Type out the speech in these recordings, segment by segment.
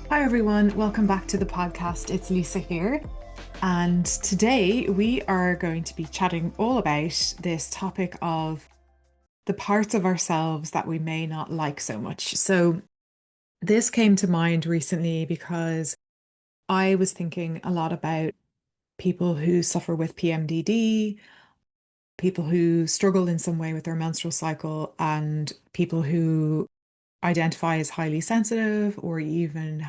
Hi, everyone. Welcome back to the podcast. It's Lisa here. And today we are going to be chatting all about this topic of the parts of ourselves that we may not like so much. So, this came to mind recently because I was thinking a lot about people who suffer with PMDD, people who struggle in some way with their menstrual cycle, and people who identify as highly sensitive or even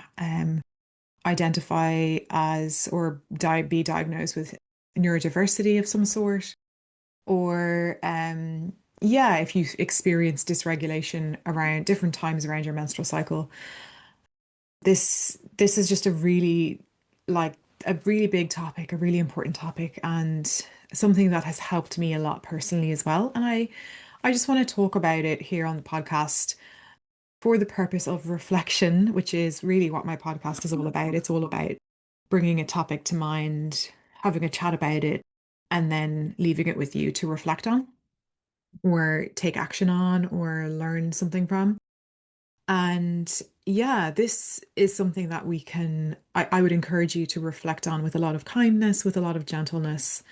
identify as or be diagnosed with neurodiversity of some sort, or yeah, if you experience dysregulation around different times around your menstrual cycle. This is just a really like a really big topic, a really important topic, and something that has helped me a lot personally as well. And I just want to talk about it here on the podcast for the purpose of reflection, which is really what my podcast is all about. It's all about bringing a topic to mind, having a chat about it, and then leaving it with you to reflect on or take action on or learn something from. And yeah, this is something that I would encourage you to reflect on with a lot of kindness, with a lot of gentleness.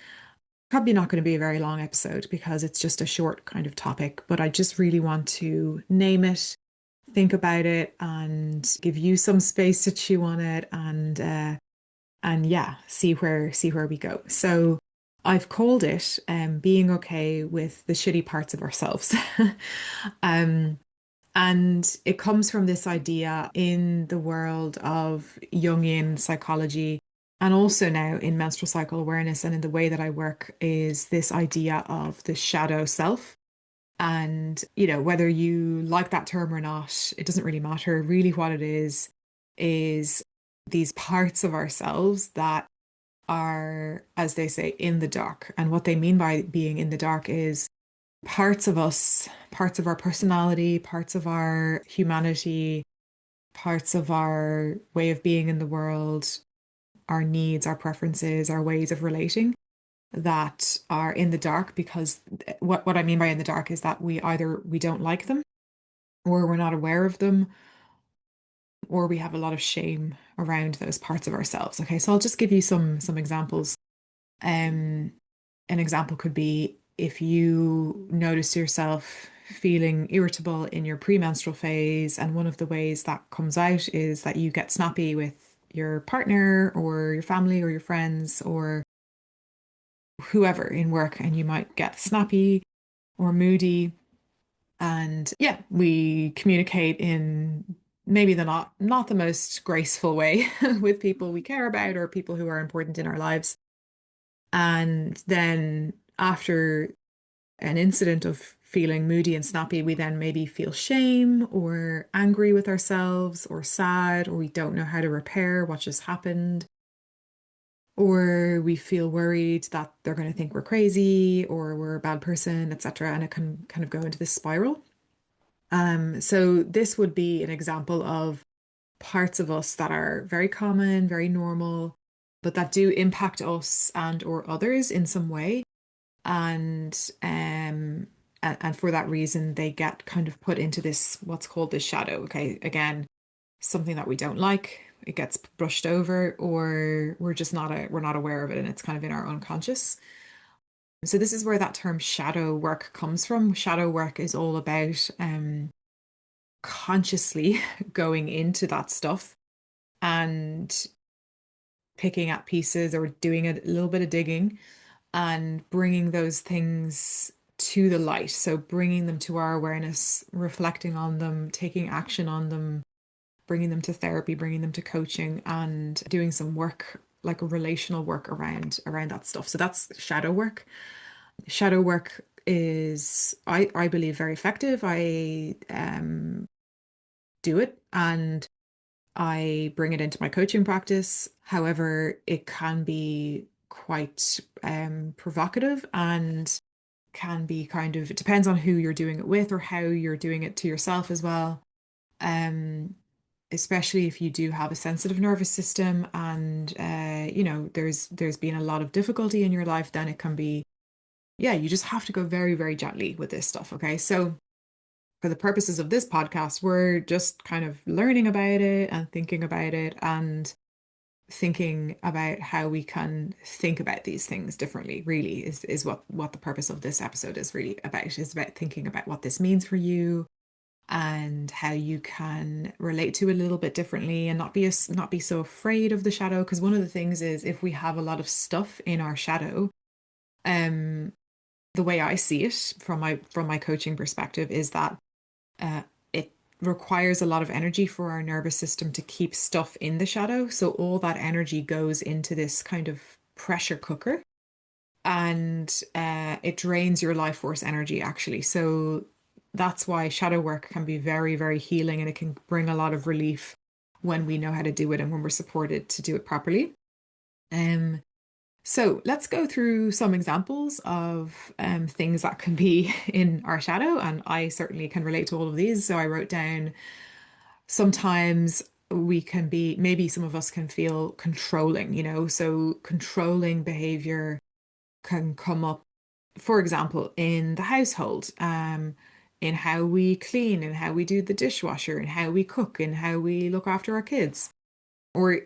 Probably not going to be a very long episode because it's just a short kind of topic, but I just really want to name it, think about it, and give you some space to chew on it, and yeah, see where we go. So I've called it being okay with the shitty parts of ourselves. um, and it comes from this idea in the world of Jungian psychology and also now in menstrual cycle awareness and in the way that I work is this idea of the shadow self. And, whether you like that term or not, it doesn't really matter. Really, what it is these parts of ourselves that are, as they say, in the dark. And what they mean by being in the dark is parts of us, parts of our personality, parts of our humanity, parts of our way of being in the world, our needs, our preferences, our ways of relating that are in the dark because what I mean by in the dark is that we don't like them or we're not aware of them or we have a lot of shame around those parts of ourselves. Okay, so I'll just give you some examples. Um, an example could be if you notice yourself feeling irritable in your premenstrual phase, and one of the ways that comes out is that you get snappy with your partner or your family or your friends or whoever in work, and you might get snappy or moody. And yeah, we communicate in maybe the not the most graceful way with people we care about or people who are important in our lives. And then after an incident of feeling moody and snappy, we then maybe feel shame or angry with ourselves or sad, or we don't know how to repair what just happened, or we feel worried that they're going to think we're crazy or we're a bad person, etc. And it can kind of go into this spiral. So this would be an example of parts of us that are very common, very normal, but that do impact us and or others in some way. And for that reason, they get kind of put into this what's called the shadow. Okay, again, something that we don't like, it gets brushed over, or we're not aware of it, and it's kind of in our unconscious. So this is where that term shadow work comes from. Shadow work is all about consciously going into that stuff and picking at pieces or doing a little bit of digging and bringing those things to the light. So bringing them to our awareness, reflecting on them, taking action on them, bringing them to therapy, bringing them to coaching, and doing some work, like a relational work around that stuff. So that's shadow work. Shadow work is, I believe, very effective. I do it and I bring it into my coaching practice. However, it can be quite provocative and can be kind of, it depends on who you're doing it with or how you're doing it to yourself as well. Um, Especially if you do have a sensitive nervous system and there's been a lot of difficulty in your life, then it can be, yeah, you just have to go very, very gently with this stuff. Okay. So for the purposes of this podcast, we're just kind of learning about it and thinking about it and thinking about how we can think about these things differently, really, is what the purpose of this episode is really about, is about thinking about what this means for you and how you can relate to it a little bit differently and not be so afraid of the shadow. Because one of the things is if we have a lot of stuff in our shadow, um, the way I see it from my coaching perspective is that it requires a lot of energy for our nervous system to keep stuff in the shadow. So all that energy goes into this kind of pressure cooker and it drains your life force energy actually. So that's why shadow work can be very, very healing and it can bring a lot of relief when we know how to do it and when we're supported to do it properly. Um, so let's go through some examples of things that can be in our shadow, and I certainly can relate to all of these. So I wrote down sometimes we can be, maybe some of us can feel controlling, so controlling behavior can come up, for example, in the household, in how we clean and how we do the dishwasher and how we cook and how we look after our kids, or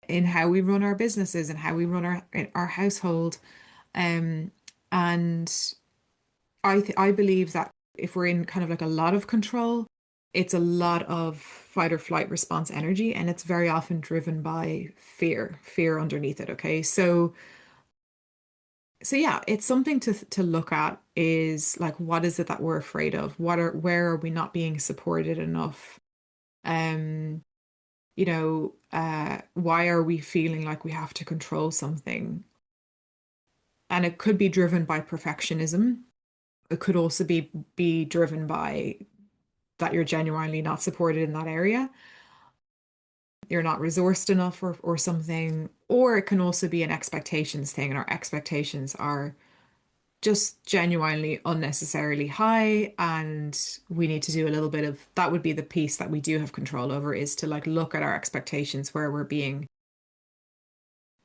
in how we run our businesses and how we run our household. And I believe that if we're in kind of like a lot of control, it's a lot of fight or flight response energy, and it's very often driven by fear underneath it. Okay, so yeah, it's something to look at is like, what is it that we're afraid of? Where are we not being supported enough? Um, why are we feeling like we have to control something? And it could be driven by perfectionism. It could also be driven by that you're genuinely not supported in that area. You're not resourced enough or something. Or it can also be an expectations thing, and our expectations are just genuinely unnecessarily high, and we need to do a little bit of that. Would be the piece that we do have control over, is to like look at our expectations where we're being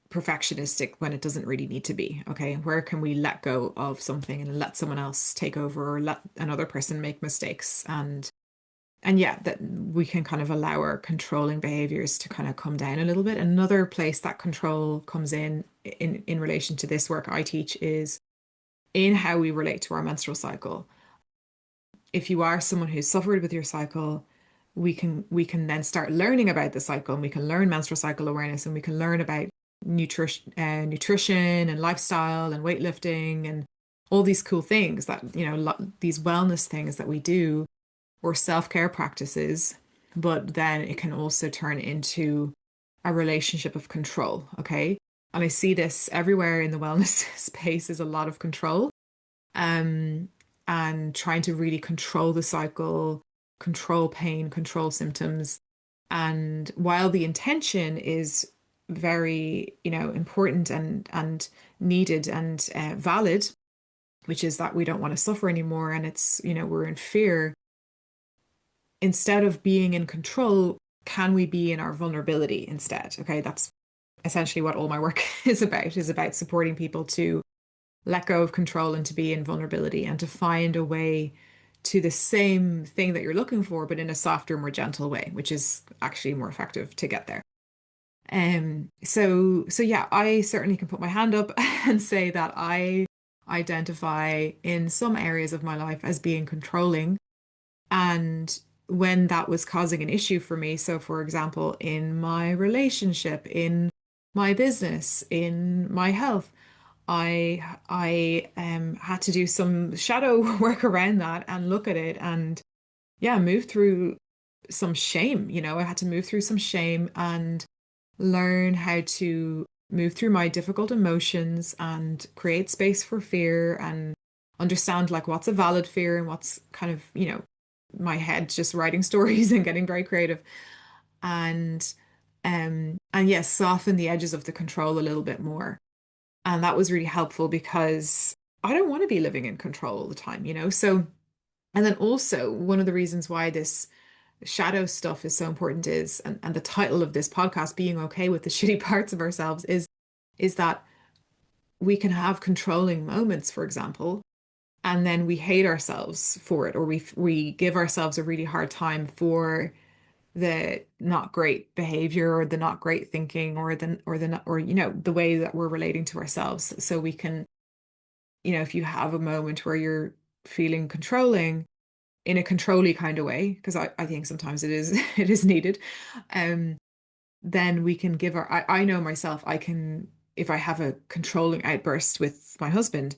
perfectionistic when it doesn't really need to be. Okay, where can we let go of something and let someone else take over, or let another person make mistakes, and yeah, that we can kind of allow our controlling behaviors to kind of come down a little bit. Another place that control comes in relation to this work I teach is in how we relate to our menstrual cycle. If you are someone who's suffered with your cycle, we can then start learning about the cycle, and we can learn menstrual cycle awareness, and we can learn about nutrition and lifestyle and weightlifting and all these cool things that, these wellness things that we do, or self-care practices. But then it can also turn into a relationship of control. Okay. And I see this everywhere in the wellness space, is a lot of control. Um, and trying to really control the cycle, control pain, control symptoms. And while the intention is very, important and needed and valid, which is that we don't want to suffer anymore, and it's, we're in fear. Instead of being in control, can we be in our vulnerability instead? Okay, that's essentially what all my work is about supporting people to let go of control and to be in vulnerability and to find a way to the same thing that you're looking for, but in a softer, more gentle way, which is actually more effective to get there. So yeah, I certainly can put my hand up and say that I identify in some areas of my life as being controlling. And when that was causing an issue for me, so for example, in my relationship, in my business, in my health, I had to do some shadow work around that and look at it and yeah, move through some shame. I had to move through some shame and learn how to move through my difficult emotions and create space for fear and understand like what's a valid fear and what's kind of, my head just writing stories and getting very creative, and yes, soften the edges of the control a little bit more. And that was really helpful because I don't want to be living in control all the time, So, and then also one of the reasons why this shadow stuff is so important is, and the title of this podcast, being okay with the shitty parts of ourselves, is that we can have controlling moments, for example, and then we hate ourselves for it, or we give ourselves a really hard time for the not great behavior or the not great thinking or the way that we're relating to ourselves. So we can, if you have a moment where you're feeling controlling in a controlly kind of way, because I think sometimes it is it is needed, um, then we can give I know myself, I can, if I have a controlling outburst with my husband,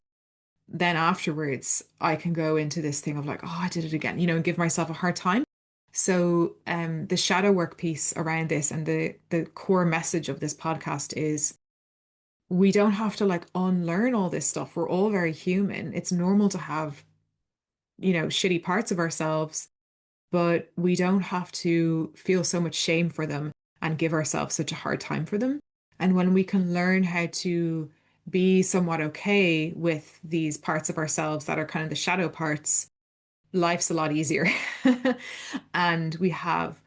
then afterwards I can go into this thing of like, oh, I did it again, and give myself a hard time. So the shadow work piece around this and the core message of this podcast is we don't have to like unlearn all this stuff. We're all very human. It's normal to have, shitty parts of ourselves, but we don't have to feel so much shame for them and give ourselves such a hard time for them. And when we can learn how to be somewhat okay with these parts of ourselves that are kind of the shadow parts, life's a lot easier. And we have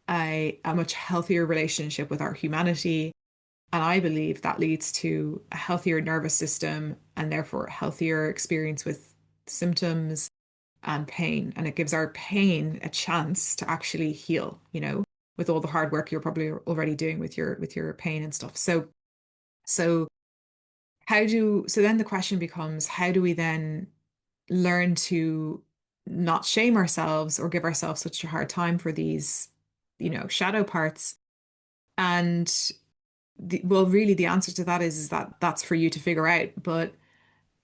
a much healthier relationship with our humanity. And I believe that leads to a healthier nervous system and therefore a healthier experience with symptoms and pain. And it gives our pain a chance to actually heal, with all the hard work you're probably already doing with your pain and stuff. So so then the question becomes, how do we then learn to not shame ourselves or give ourselves such a hard time for these, shadow parts? And well, really, the answer to that is that that's for you to figure out, but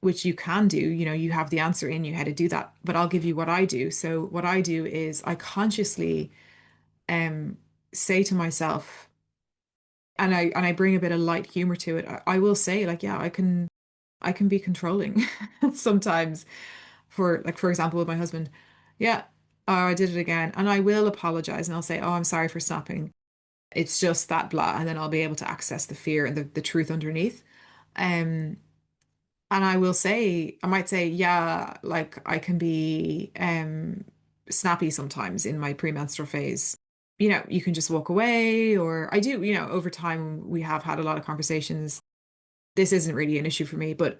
which you can do, you have the answer in you how to do that. But I'll give you what I do. So what I do is I consciously um say to myself, and I bring a bit of light humor to it. I will say, like, yeah, I can be controlling sometimes. For example, with my husband, yeah, oh, I did it again, and I will apologize and I'll say, oh, I'm sorry for snapping. It's just that blah, and then I'll be able to access the fear and the truth underneath. Um, and I might say, yeah, like I can be snappy sometimes in my premenstrual phase. You can just walk away, or I do, over time we have had a lot of conversations. This isn't really an issue for me, but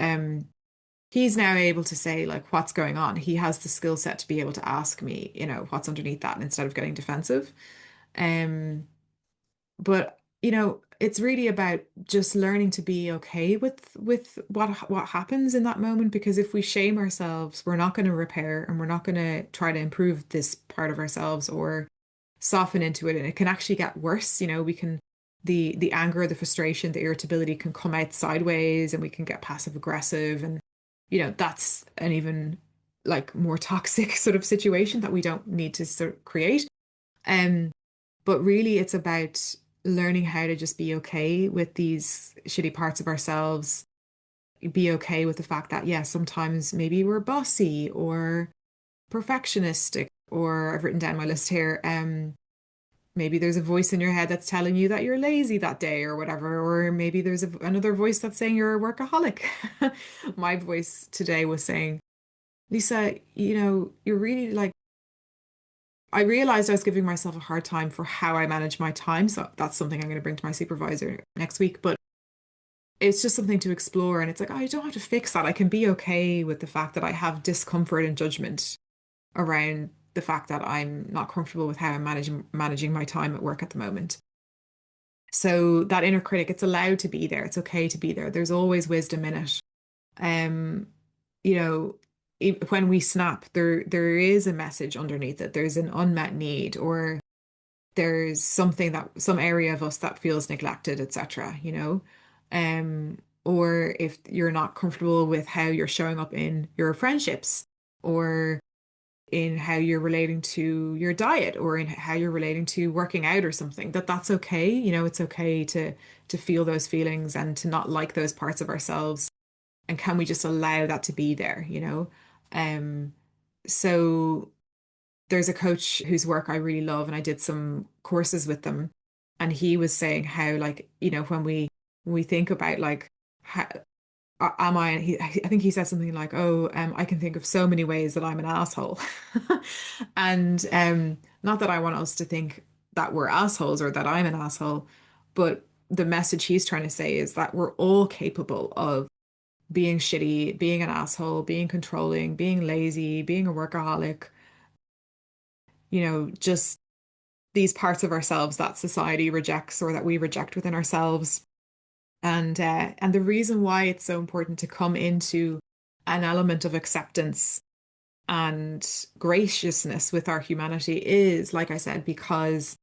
he's now able to say like what's going on. He has the skill set to be able to ask me, what's underneath that instead of getting defensive. Um, but it's really about just learning to be okay with what happens in that moment, because if we shame ourselves, we're not going to repair and we're not going to try to improve this part of ourselves or soften into it, and it can actually get worse. We can the anger, the frustration, the irritability can come out sideways, and we can get passive aggressive, and that's an even like more toxic sort of situation that we don't need to sort of create. Um, but really, it's about learning how to just be okay with these shitty parts of ourselves, be okay with the fact that, yeah, sometimes maybe we're bossy or perfectionistic, or I've written down my list here. Maybe there's a voice in your head that's telling you that you're lazy that day or whatever, or maybe there's another voice that's saying you're a workaholic. My voice today was saying, Lisa, you're really like, I realized I was giving myself a hard time for how I manage my time. So that's something I'm going to bring to my supervisor next week. But it's just something to explore. And it's like, I don't have to fix that. I can be okay with the fact that I have discomfort and judgment around the fact that I'm not comfortable with how I'm managing my time at work at the moment. So that inner critic, it's allowed to be there. It's okay to be there. There's always wisdom in it. Um, you know, when we snap, there is a message underneath it. There's an unmet need, or there's some area of us that feels neglected, etc., or if you're not comfortable with how you're showing up in your friendships, or in how you're relating to your diet, or in how you're relating to working out or something, that's okay. It's okay to feel those feelings and to not like those parts of ourselves. And can we just allow that to be there? Um, so there's a coach whose work I really love, and I did some courses with them, and he was saying how, like, when we think about like how, am I, I think he said something like, oh, I can think of so many ways that I'm an asshole. And not that I want us to think that we're assholes or that I'm an asshole, but the message he's trying to say is that we're all capable of being shitty, being an asshole, being controlling, being lazy, being a workaholic, just these parts of ourselves that society rejects or that we reject within ourselves. And the reason why it's so important to come into an element of acceptance and graciousness with our humanity is, like I said, because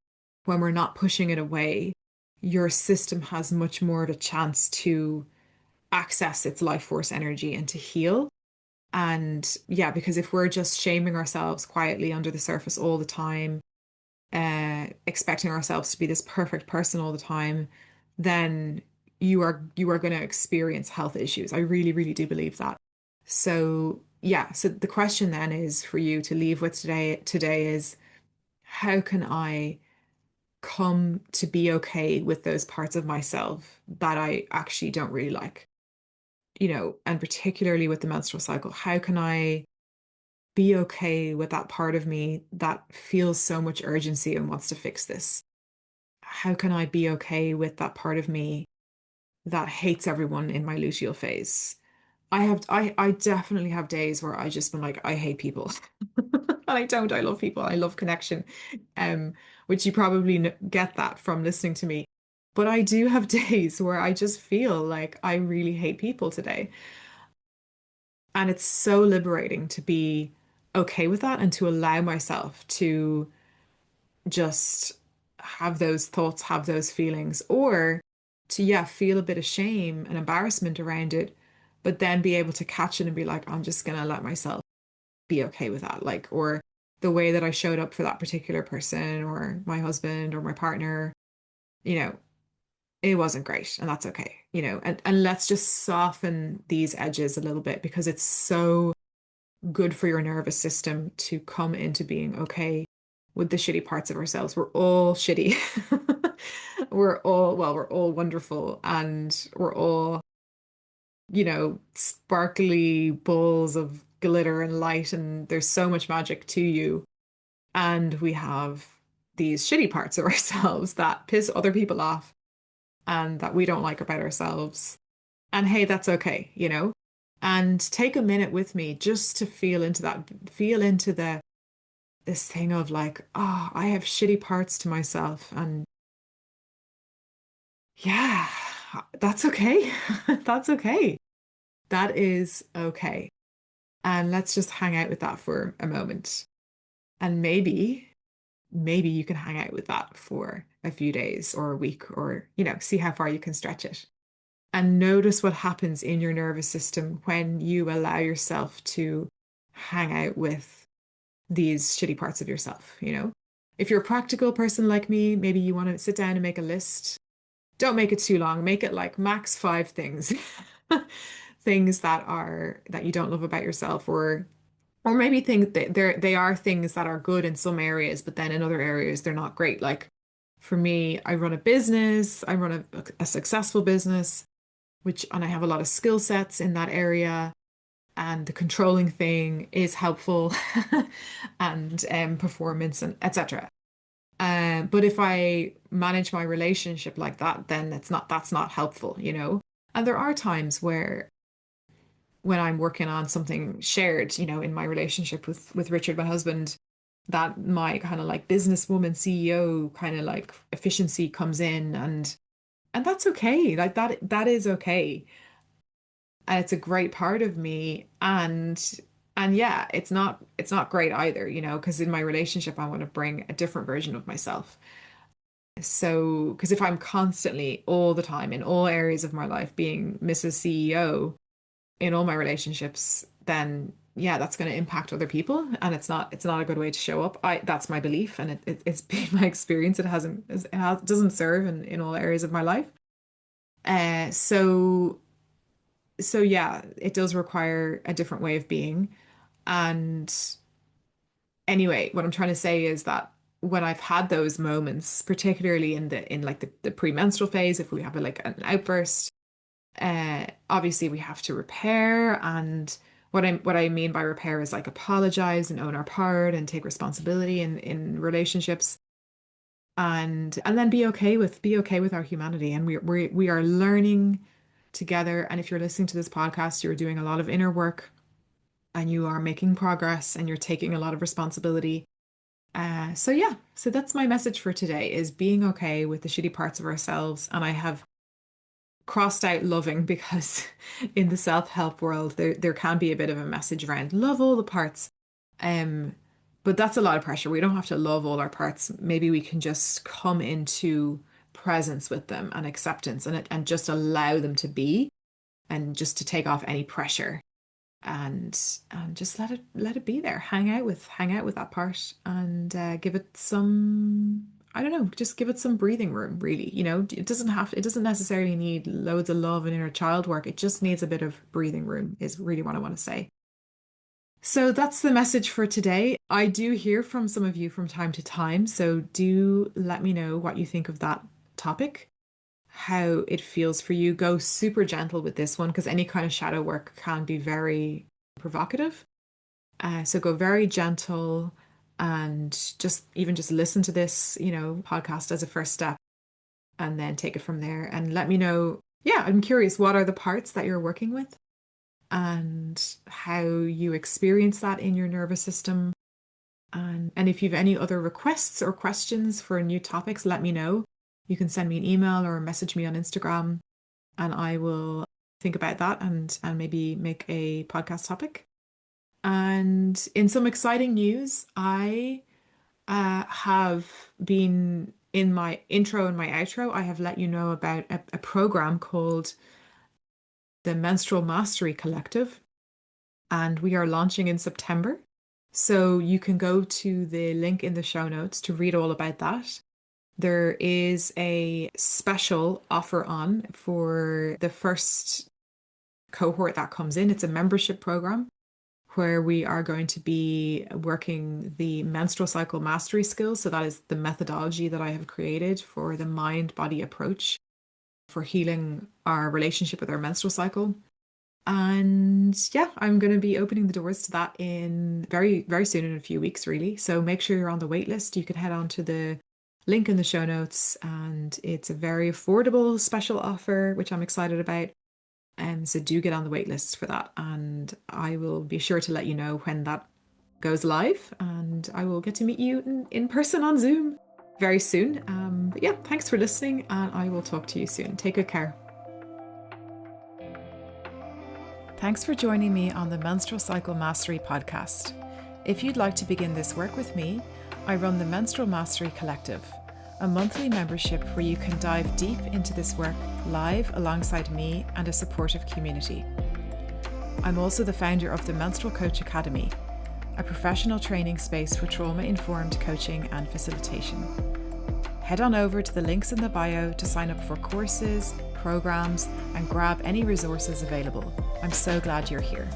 when we're not pushing it away, your system has much more of a chance to access its life force energy and to heal. And yeah, because if we're just shaming ourselves quietly under the surface all the time, expecting ourselves to be this perfect person all the time, then you are going to experience health issues. I really, really do believe that. So yeah, so the question then is for you to leave with today is how can I come to be okay with those parts of myself that I actually don't really like? And particularly with the menstrual cycle, how can I be okay with that part of me that feels so much urgency and wants to fix this? How can I be okay with that part of me that hates everyone in my luteal phase? I definitely have days where I just been like, I hate people. And I don't. I love people. I love connection. Um, which you probably get that from listening to me. But I do have days where I just feel like I really hate people today. And it's so liberating to be okay with that and to allow myself to just have those thoughts, have those feelings, or to, yeah, feel a bit of shame and embarrassment around it, but then be able to catch it and be like, I'm just gonna let myself be okay with that. Like, or the way that I showed up for that particular person or my husband or my partner, you know, it wasn't great and that's okay, and let's just soften these edges a little bit because it's so good for your nervous system to come into being okay with the shitty parts of ourselves. We're all shitty. We're all wonderful and we're all, sparkly balls of glitter and light, and there's so much magic to you. And we have these shitty parts of ourselves that piss other people off and that we don't like about ourselves. And hey, that's okay, And take a minute with me just to feel into that, feel into this thing of like, oh, I have shitty parts to myself. And yeah, that's okay. That's okay. That is okay. And let's just hang out with that for a moment. And maybe you can hang out with that for a few days or a week or, see how far you can stretch it. And notice what happens in your nervous system when you allow yourself to hang out with these shitty parts of yourself. If you're a practical person like me, maybe you want to sit down and make a list. Don't make it too long. Make it like max 5 things. Things that you don't love about yourself, or maybe think that they are things that are good in some areas, but then in other areas they're not great. Like for me, I run a business, I run a successful business, and I have a lot of skill sets in that area, and the controlling thing is helpful, and performance and etc. But if I manage my relationship like that, then that's not helpful. And there are times where when I'm working on something shared, in my relationship with Richard, my husband, that my kind of like businesswoman CEO kind of like efficiency comes in, and that's okay. Like that is okay. And it's a great part of me. And yeah, it's not great either, because in my relationship I want to bring a different version of myself. So, because if I'm constantly all the time in all areas of my life being Mrs. CEO in all my relationships, then yeah, that's going to impact other people, and it's not a good way to show up. That's my belief, and it's been my experience. It doesn't serve in all areas of my life. So yeah, it does require a different way of being. And anyway, what I'm trying to say is that when I've had those moments, particularly in like the premenstrual phase, if we have like an outburst, obviously we have to repair. And what I mean by repair is like apologize and own our part and take responsibility in relationships, and then be okay with our humanity. And we are learning together. And if you're listening to this podcast, you're doing a lot of inner work and you are making progress and you're taking a lot of responsibility. So that's my message for today, is being okay with the shitty parts of ourselves. And I have crossed out loving because in the self-help world there can be a bit of a message around love all the parts. Um, but that's a lot of pressure. We don't have to love all our parts. Maybe we can just come into presence with them and acceptance and just allow them to be, and just to take off any pressure, and just let it be there. Hang out with that part, and give it some, I don't know, just give it some breathing room, really. It doesn't necessarily need loads of love and inner child work. It just needs a bit of breathing room, is really what I want to say. So that's the message for today. I do hear from some of you from time to time, so do let me know what you think of that topic, how it feels for you. Go super gentle with this one, because any kind of shadow work can be very provocative. So go very gentle, and just listen to this, podcast as a first step, and then take it from there. And let me know. Yeah, I'm curious, what are the parts that you're working with, and how you experience that in your nervous system. And if you have any other requests or questions for new topics, let me know. You can send me an email or message me on Instagram, and I will think about that and maybe make a podcast topic. And in some exciting news, I have been, in my intro and my outro, I have let you know about a program called the Menstrual Mastery Collective, and we are launching in September. So you can go to the link in the show notes to read all about that. There is a special offer on for the first cohort that comes in. It's a membership program where we are going to be working the menstrual cycle mastery skills. So that is the methodology that I have created for the mind-body approach for healing our relationship with our menstrual cycle. And yeah, I'm going to be opening the doors to that in very, very soon, in a few weeks, really. So make sure you're on the wait list. You can head on to the link in the show notes, and it's a very affordable special offer, which I'm excited about. So do get on the wait list for that, and I will be sure to let you know when that goes live, and I will get to meet you in person on Zoom very soon. But yeah, thanks for listening, and I will talk to you soon. Take good care. Thanks for joining me on the Menstrual Cycle Mastery podcast. If you'd like to begin this work with me, I run the Menstrual Mastery Collective, a monthly membership where you can dive deep into this work live alongside me and a supportive community. I'm also the founder of the Menstrual Coach Academy, a professional training space for trauma-informed coaching and facilitation. Head on over to the links in the bio to sign up for courses, programs, and grab any resources available. I'm so glad you're here.